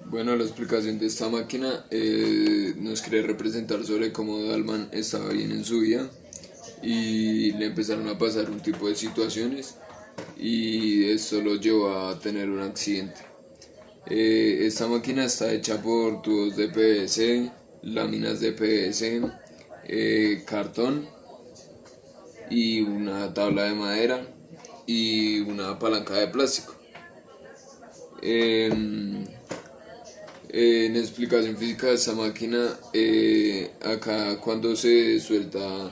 Bueno, la explicación de esta máquina nos quiere representar sobre cómo Dalman estaba bien en su vida y le empezaron a pasar un tipo de situaciones y esto lo llevó a tener un accidente. Esta máquina está hecha por tubos de PVC, láminas de PVC, cartón y una tabla de madera y una palanca de plástico. En explicación física de esta máquina, acá cuando se suelta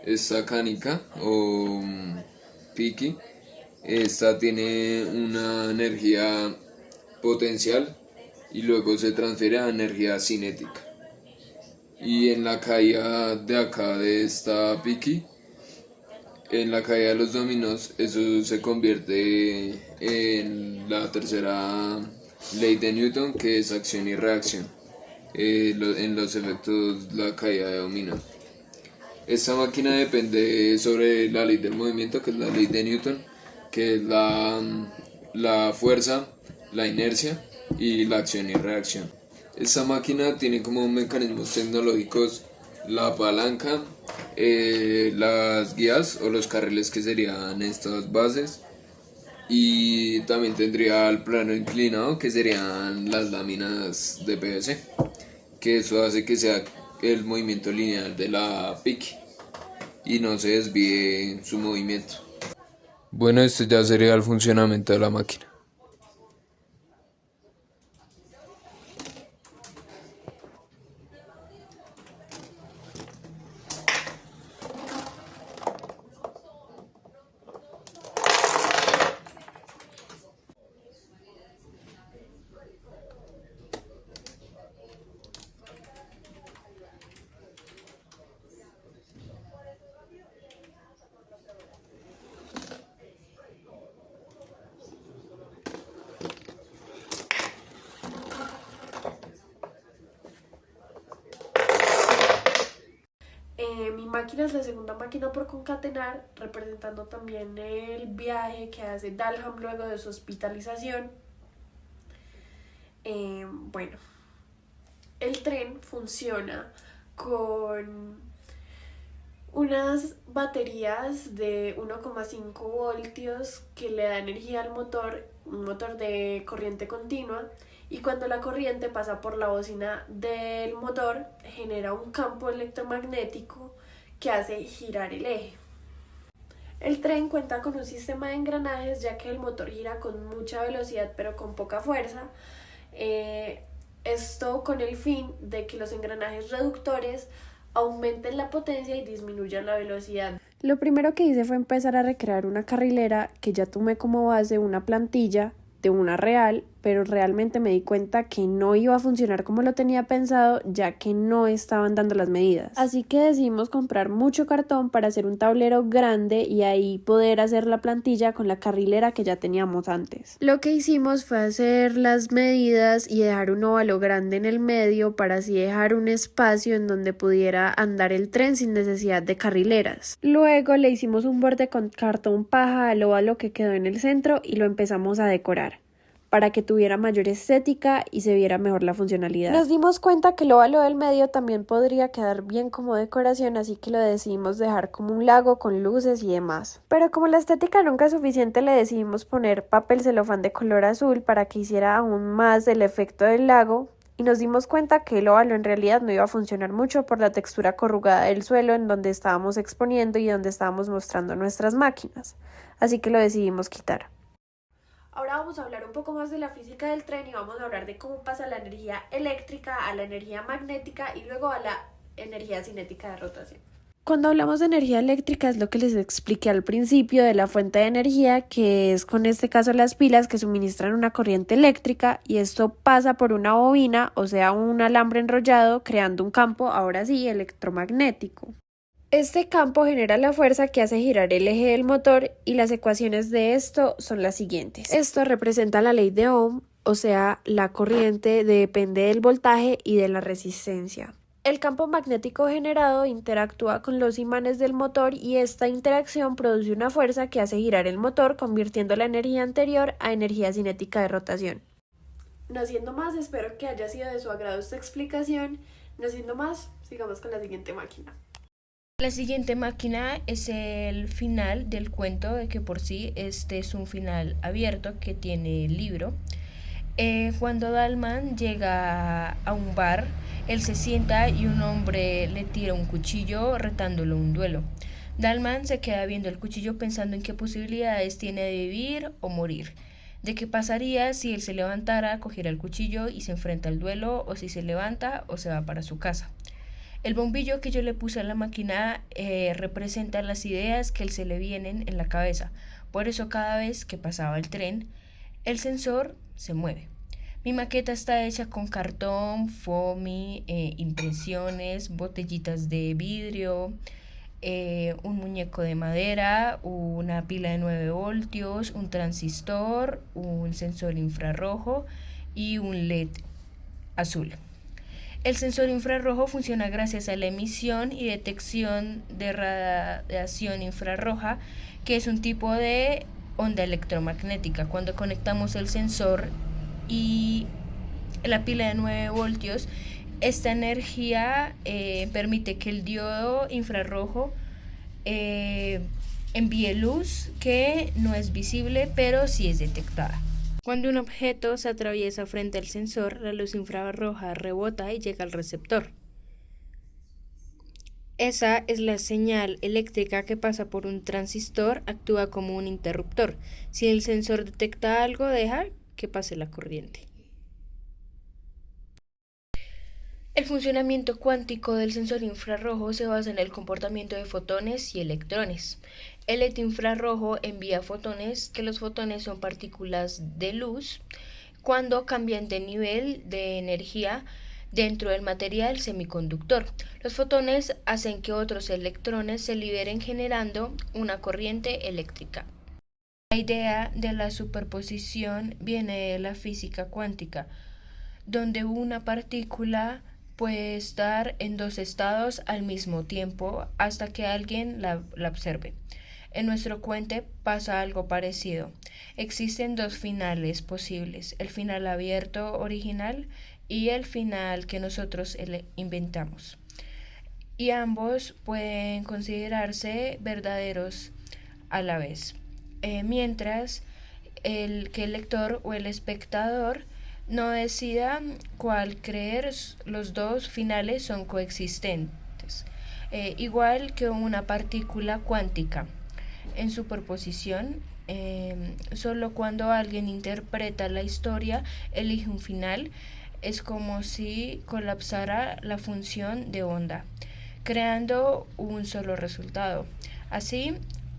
esta canica o piqui, esta tiene una energía potencial y luego se transfiere a energía cinética. Y en la caída de acá de esta piqui, en la caída de los dominos, eso se convierte en la tercera ley de Newton, que es acción y reacción, en los efectos la caída de dominos. Esta máquina depende sobre la ley del movimiento, que es la ley de Newton, que es la fuerza, la inercia y la acción y reacción. Esta máquina tiene como mecanismos tecnológicos la palanca, las guías o los carriles, que serían estas bases, y también tendría el plano inclinado, que serían las láminas de PVC, que eso hace que sea el movimiento lineal de la pique y no se desvíe su movimiento. Bueno, este ya sería el funcionamiento de la máquina. Mi máquina es la segunda máquina por concatenar, representando también el viaje que hace Dalham luego de su hospitalización. Bueno, el tren funciona con unas baterías de 1,5 voltios que le da energía al motor, un motor de corriente continua, y cuando la corriente pasa por la bocina del motor genera un campo electromagnético que hace girar el eje. El tren cuenta con un sistema de engranajes, ya que el motor gira con mucha velocidad pero con poca fuerza. Esto con el fin de que los engranajes reductores aumenten la potencia y disminuyan la velocidad. Lo primero que hice fue empezar a recrear una carrilera, que ya tomé como base una plantilla de una real, pero realmente me di cuenta que no iba a funcionar como lo tenía pensado, ya que no estaban dando las medidas. Así que decidimos comprar mucho cartón para hacer un tablero grande y ahí poder hacer la plantilla con la carrilera que ya teníamos antes. Lo que hicimos fue hacer las medidas y dejar un óvalo grande en el medio para así dejar un espacio en donde pudiera andar el tren sin necesidad de carrileras. Luego le hicimos un borde con cartón paja al óvalo que quedó en el centro y lo empezamos a decorar para que tuviera mayor estética y se viera mejor la funcionalidad. Nos dimos cuenta que el óvalo del medio también podría quedar bien como decoración, así que lo decidimos dejar como un lago con luces y demás. Pero como la estética nunca es suficiente, le decidimos poner papel celofán de color azul para que hiciera aún más el efecto del lago, y nos dimos cuenta que el óvalo en realidad no iba a funcionar mucho por la textura corrugada del suelo en donde estábamos exponiendo y donde estábamos mostrando nuestras máquinas, así que lo decidimos quitar. Ahora vamos a hablar un poco más de la física del tren y vamos a hablar de cómo pasa la energía eléctrica a la energía magnética y luego a la energía cinética de rotación. Cuando hablamos de energía eléctrica es lo que les expliqué al principio de la fuente de energía, que es con este caso las pilas que suministran una corriente eléctrica, y esto pasa por una bobina, o sea un alambre enrollado, creando un campo, ahora sí, electromagnético. Este campo genera la fuerza que hace girar el eje del motor, y las ecuaciones de esto son las siguientes. Esto representa la ley de Ohm, o sea, la corriente depende del voltaje y de la resistencia. El campo magnético generado interactúa con los imanes del motor y esta interacción produce una fuerza que hace girar el motor, convirtiendo la energía anterior a energía cinética de rotación. No siendo más, espero que haya sido de su agrado esta explicación. No siendo más, sigamos con la siguiente máquina. La siguiente máquina es el final del cuento, de que por sí este es un final abierto que tiene el libro. Cuando Dalman llega a un bar, él se sienta y un hombre le tira un cuchillo retándolo a un duelo. Dalman se queda viendo el cuchillo pensando en qué posibilidades tiene de vivir o morir. De qué pasaría si él se levantara, cogiera el cuchillo y se enfrenta al duelo, o si se levanta o se va para su casa. El bombillo que yo le puse a la máquina representa las ideas que él se le vienen en la cabeza. Por eso cada vez que pasaba el tren, el sensor se mueve. Mi maqueta está hecha con cartón, foamy, impresiones, botellitas de vidrio, un muñeco de madera, una pila de 9 voltios, un transistor, un sensor infrarrojo y un LED azul. El sensor infrarrojo funciona gracias a la emisión y detección de radiación infrarroja, que es un tipo de onda electromagnética. Cuando conectamos el sensor y la pila de 9 voltios, esta energía permite que el diodo infrarrojo envíe luz que no es visible, pero sí es detectada. Cuando un objeto se atraviesa frente al sensor, la luz infrarroja rebota y llega al receptor. Esa es la señal eléctrica que pasa por un transistor, actúa como un interruptor. Si el sensor detecta algo, deja que pase la corriente. El funcionamiento cuántico del sensor infrarrojo se basa en el comportamiento de fotones y electrones. El LED infrarrojo envía fotones, que los fotones son partículas de luz, cuando cambian de nivel de energía dentro del material semiconductor. Los fotones hacen que otros electrones se liberen generando una corriente eléctrica. La idea de la superposición viene de la física cuántica, donde una partícula puede estar en dos estados al mismo tiempo hasta que alguien la observe. En nuestro cuento pasa algo parecido. Existen dos finales posibles, el final abierto original y el final que nosotros inventamos. Y ambos pueden considerarse verdaderos a la vez. Mientras que el lector o el espectador no decida cuál creer, los dos finales son coexistentes. Igual que una partícula cuántica en superposición, solo cuando alguien interpreta la historia elige un final, es como si colapsara la función de onda, creando un solo resultado. Así,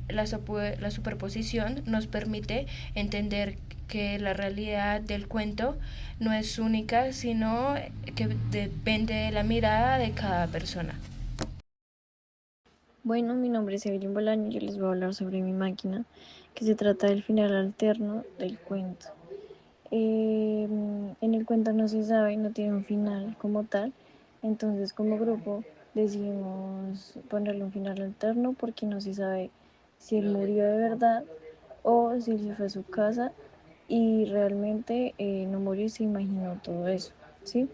la superposición nos permite entender que la realidad del cuento no es única, sino que depende de la mirada de cada persona. Bueno, mi nombre es Evelyn Bolaño y yo les voy a hablar sobre mi máquina, que se trata del final alterno del cuento. En el cuento no se sabe, no tiene un final como tal, entonces como grupo decidimos ponerle un final alterno porque no se sabe si él murió de verdad o si él se fue a su casa y realmente no murió y se imaginó todo eso, ¿sí?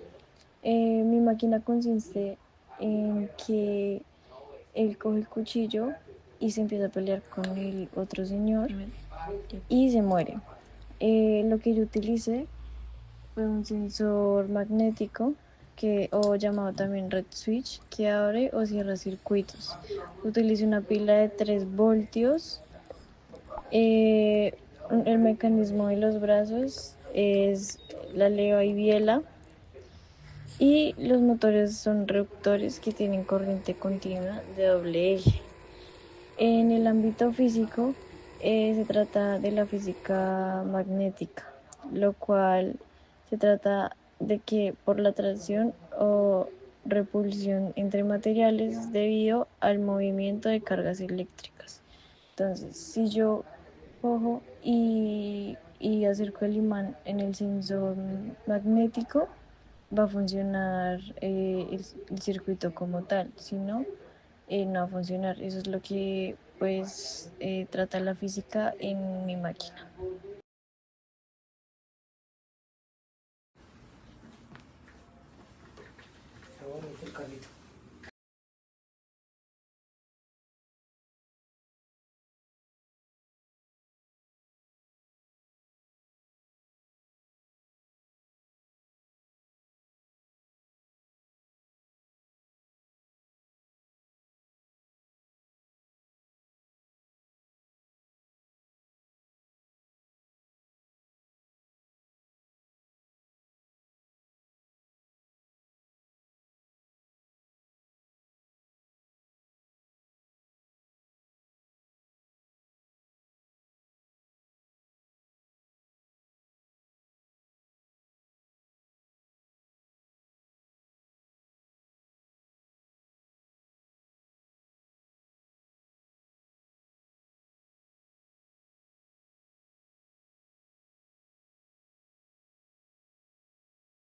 Mi máquina consiste en que él coge el cuchillo y se empieza a pelear con el otro señor y se muere. Lo que yo utilicé fue un sensor magnético o llamado también red switch, que abre o cierra circuitos. Utilicé una pila de 3 voltios. El mecanismo de los brazos es la leva y biela. Y los motores son reductores que tienen corriente continua de doble eje. En el ámbito físico se trata de la física magnética, lo cual se trata de que por la atracción o repulsión entre materiales debido al movimiento de cargas eléctricas. Entonces, si yo cojo y acerco el imán en el sensor magnético, va a funcionar el circuito como tal, si no, no va a funcionar. Eso es lo que pues trata la física en mi máquina. Está bonito el carrito.